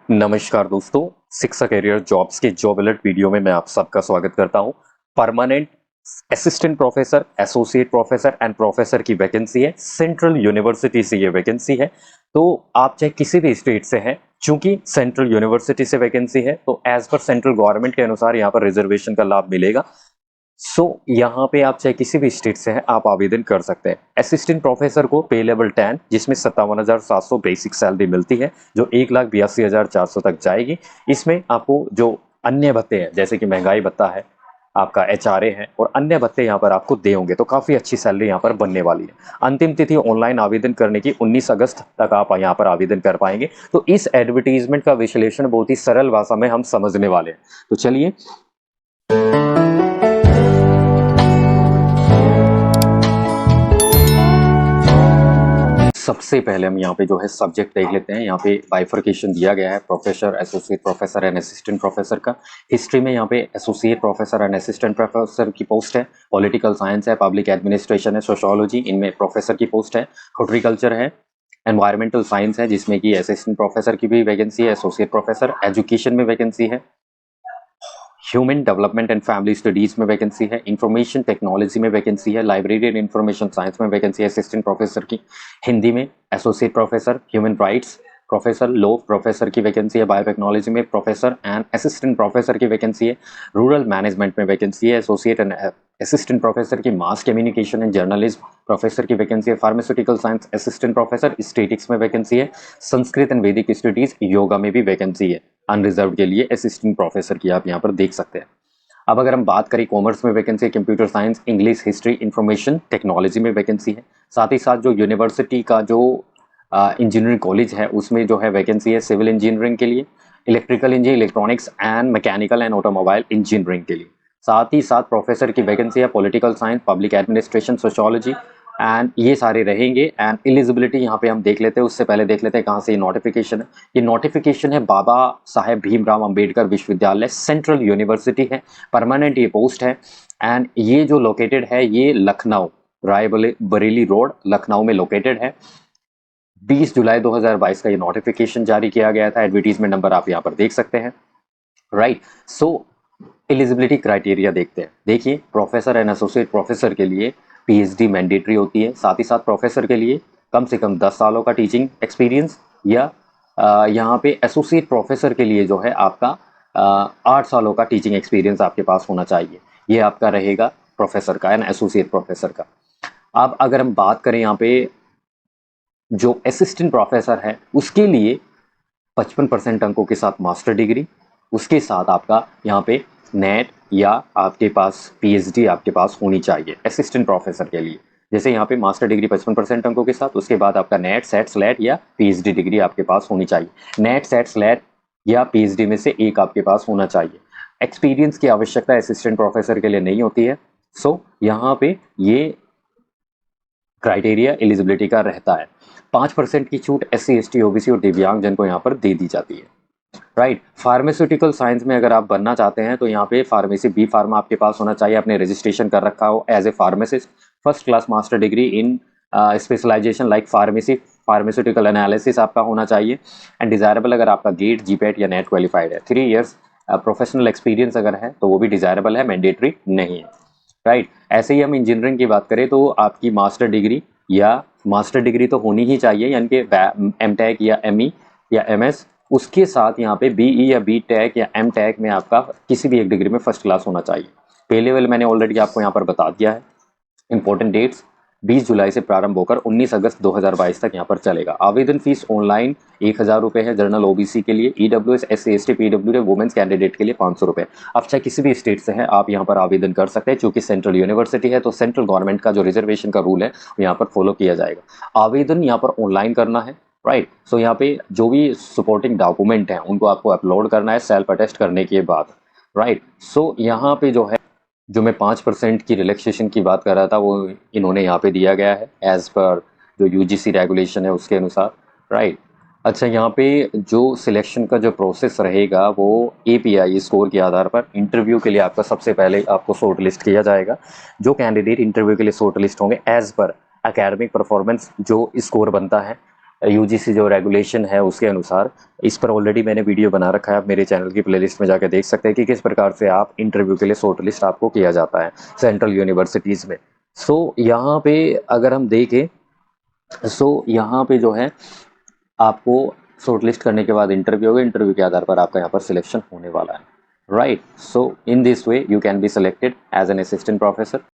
नमस्कार दोस्तों, शिक्षा करियर जॉब्स के जॉब अलर्ट वीडियो में मैं आप सबका स्वागत करता हूं। Permanent assistant professor, associate professor and professor की वैकेंसी है। सेंट्रल यूनिवर्सिटी से ये वैकेंसी है। तो आप चाहे किसी भी स्टेट से हैं, चूंकि सेंट्रल यूनिवर्सिटी से वैकेंसी है तो एज पर सेंट्रल गवर्नमेंट के अनुसार यहाँ पर रिजर्वेशन का लाभ मिलेगा। यहाँ पे आप चाहे किसी भी स्टेट से हैं, आप आवेदन कर सकते हैं। असिस्टेंट प्रोफेसर को पे लेवल 10 जिसमें 57,700 बेसिक सैलरी मिलती है, जो 1,82,400 तक जाएगी। इसमें आपको जो अन्य भत्ते हैं, जैसे कि महंगाई भत्ता है, आपका एचआरए है और अन्य भत्ते यहाँ पर आपको दे होंगे, तो काफी अच्छी सैलरी यहाँ पर बनने वाली है। अंतिम तिथि ऑनलाइन आवेदन करने की 19 अगस्त तक आप यहाँ पर आवेदन कर पाएंगे। तो इस एडवर्टीजमेंट का विश्लेषण बहुत ही सरल भाषा में हम समझने वाले हैं। तो चलिए सबसे पहले हम यहाँ पे जो है सब्जेक्ट देख लेते हैं। यहाँ पे बाइफर्केशन दिया गया है professor, associate professor and assistant professor का। हिस्ट्री में यहाँ पे associate professor and assistant professor की पोस्ट है। पॉलिटिकल साइंस है, पब्लिक एडमिनिस्ट्रेशन है, सोशियोलॉजी, इनमें प्रोफेसर की पोस्ट है। हॉर्टिकल्चर है, एनवायरमेंटल साइंस है जिसमें कि असिस्टेंट प्रोफेसर की भी वैकेंसी है, एसोसिएट प्रोफेसर। एजुकेशन में वैकेंसी है, human development and family studies में वैकेंसी है। इंफॉर्मेशन टेक्नोलॉजी में वैकेंसी है। लाइब्रेरी एंड इंफॉर्मेशन साइंस में वैकेंसी है असिस्टेंट प्रोफेसर की। हिंदी में associate professor, human rights professor, law professor की वैकेंसी है। बायोटेक्नोलॉजी में प्रोफेसर एंड असिस्टेंट प्रोफेसर की वैकेंसी है। रूरल मैनेजमेंट में वैकेंसी है एसोसिएट एंड असिस्टेंट प्रोफेसर की। Mass communication and journalism professor की वैकेंसी है। Pharmaceutical science assistant professor. Statics में वैकेंसी है। संस्कृत एंड वैदिक स्टडीज, योगा में भी वैकेंसी है अनरिजर्व के लिए असिस्टेंट प्रोफेसर की, आप यहाँ पर देख सकते हैं। अब अगर हम बात करें कॉमर्स में vacancy, computer science, English, history, information technology में वैकेंसी है। साथ ही साथ जो यूनिवर्सिटी का जो इंजीनियरिंग कॉलेज है उसमें जो है वैकेंसी है सिविल इंजीनियरिंग के लिए, electrical engineering, electronics and mechanical and automobile engineering के लिए। साथ ही साथ प्रोफेसर की वैकेंसी है political science, public administration, sociology and ये सारे रहेंगे। एंड एलिजिबिलिटी यहाँ पे हम देख लेते हैं, उससे पहले देख लेते हैं कहाँ से ये नोटिफिकेशन है। ये नोटिफिकेशन है बाबा साहेब भीमराव अंबेडकर विश्वविद्यालय, सेंट्रल यूनिवर्सिटी है। परमानेंट ये पोस्ट है एंड ये जो लोकेटेड है ये लखनऊ, रायबरेली रोड, लखनऊ में लोकेटेड है। 20 जुलाई 2022 का ये नोटिफिकेशन जारी किया गया था। एडवर्टीजमेंट नंबर आप यहाँ पर देख सकते हैं। राइट, सो एलिजिबिलिटी क्राइटेरिया देखते हैं। देखिए, प्रोफेसर एंड एसोसिएट प्रोफेसर के लिए पीएचडी मैंडेटरी होती है। साथ ही साथ प्रोफेसर के लिए कम से कम 10 सालों का टीचिंग एक्सपीरियंस, या यहाँ पे एसोसिएट प्रोफेसर के लिए जो है आपका 8 सालों का टीचिंग एक्सपीरियंस आपके पास होना चाहिए। ये आपका रहेगा प्रोफेसर का एंड एसोसिएट प्रोफेसर का। अब अगर हम बात करें यहाँ पे जो असिस्टेंट प्रोफेसर है उसके लिए 55% अंकों के साथ मास्टर डिग्री, उसके साथ आपका यहाँ पे नेट या आपके पास पीएचडी आपके पास होनी चाहिए असिस्टेंट प्रोफेसर के लिए। जैसे यहाँ पे मास्टर डिग्री 55% अंकों के साथ, उसके बाद आपका नेट, सेट, स्लैट या पीएचडी डिग्री आपके पास होनी चाहिए। नेट, सेट, स्लैट या पीएचडी में से एक आपके पास होना चाहिए। एक्सपीरियंस की आवश्यकता असिस्टेंट प्रोफेसर के लिए नहीं होती है। यहाँ पे ये क्राइटेरिया एलिजिबिलिटी का रहता है। 5% की छूट SC, ST, OBC और दिव्यांग जन को यहाँ पर दे दी जाती है। राइट, फार्मास्यूटिकल साइंस में अगर आप बनना चाहते हैं तो यहाँ पे फार्मेसी बी फार्मा आपके पास होना चाहिए, आपने रजिस्ट्रेशन कर रखा हो as a pharmacist, first class master degree in specialization like pharmacy, pharmaceutical analysis आपका होना चाहिए। एंड डिजायरेबल अगर आपका गेट, जीपैट या नेट क्वालिफाइड है। 3 इयर्स प्रोफेशनल एक्सपीरियंस अगर है तो वो भी डिजायरेबल है, मैंडेटरी नहीं है। राइट, ऐसे ही हम इंजीनियरिंग की बात करें तो आपकी मास्टर डिग्री या मास्टर डिग्री तो होनी ही चाहिए, यानी कि M.Tech या ME या MS। उसके साथ यहाँ पे BE या B.Tech या M.Tech में आपका किसी भी एक डिग्री में फर्स्ट क्लास होना चाहिए। पे लेवल मैंने ऑलरेडी आपको यहाँ पर बता दिया है। इंपॉर्टेंट डेट्स, 20 जुलाई से प्रारंभ होकर 19 अगस्त 2022 तक यहाँ पर चलेगा। आवेदन फीस ऑनलाइन 1000 रुपये है जनरल OBC के लिए, EWS, SC, ST, PWD womens candidate के लिए 500 रुपये। अब चाहे किसी भी स्टेट से है आप यहाँ पर आवेदन कर सकते हैं। चूंकि सेंट्रल यूनिवर्सिटी है तो सेंट्रल गवर्नमेंट का जो रिजर्वेशन का रूल है वो यहाँ पर फॉलो किया जाएगा। आवेदन यहाँ पर ऑनलाइन करना है। राइट, सो यहाँ पे जो भी सपोर्टिंग डॉक्यूमेंट हैं उनको आपको अपलोड करना है सेल्फ अटेस्ट करने के बाद। राइट, सो यहाँ पे जो है जो मैं 5% की रिलैक्सेशन की बात कर रहा था वो इन्होंने यहाँ पे दिया गया है एज पर जो UGC रेगुलेशन है उसके अनुसार। राइट, अच्छा, यहाँ पे जो सिलेक्शन का जो प्रोसेस रहेगा वो API स्कोर के आधार पर इंटरव्यू के लिए आपका सबसे पहले आपको शॉर्ट लिस्ट किया जाएगा। जो कैंडिडेट इंटरव्यू के लिए शॉर्ट लिस्ट होंगे एज पर एकेडमिक परफॉर्मेंस जो स्कोर बनता है यूजीसी जो रेगुलेशन है उसके अनुसार। इस पर ऑलरेडी मैंने वीडियो बना रखा है, आप मेरे चैनल की प्लेलिस्ट में जाकर देख सकते हैं कि किस प्रकार से आप इंटरव्यू के लिए शॉर्ट लिस्ट आपको किया जाता है सेंट्रल यूनिवर्सिटीज़ में। सो यहाँ पे अगर हम देखें, सो यहाँ पे जो है आपको शॉर्टलिस्ट करने के बाद इंटरव्यू होगा, इंटरव्यू के आधार पर आपका यहाँ पर सिलेक्शन होने वाला है, right. So in this way you can be selected as an assistant professor.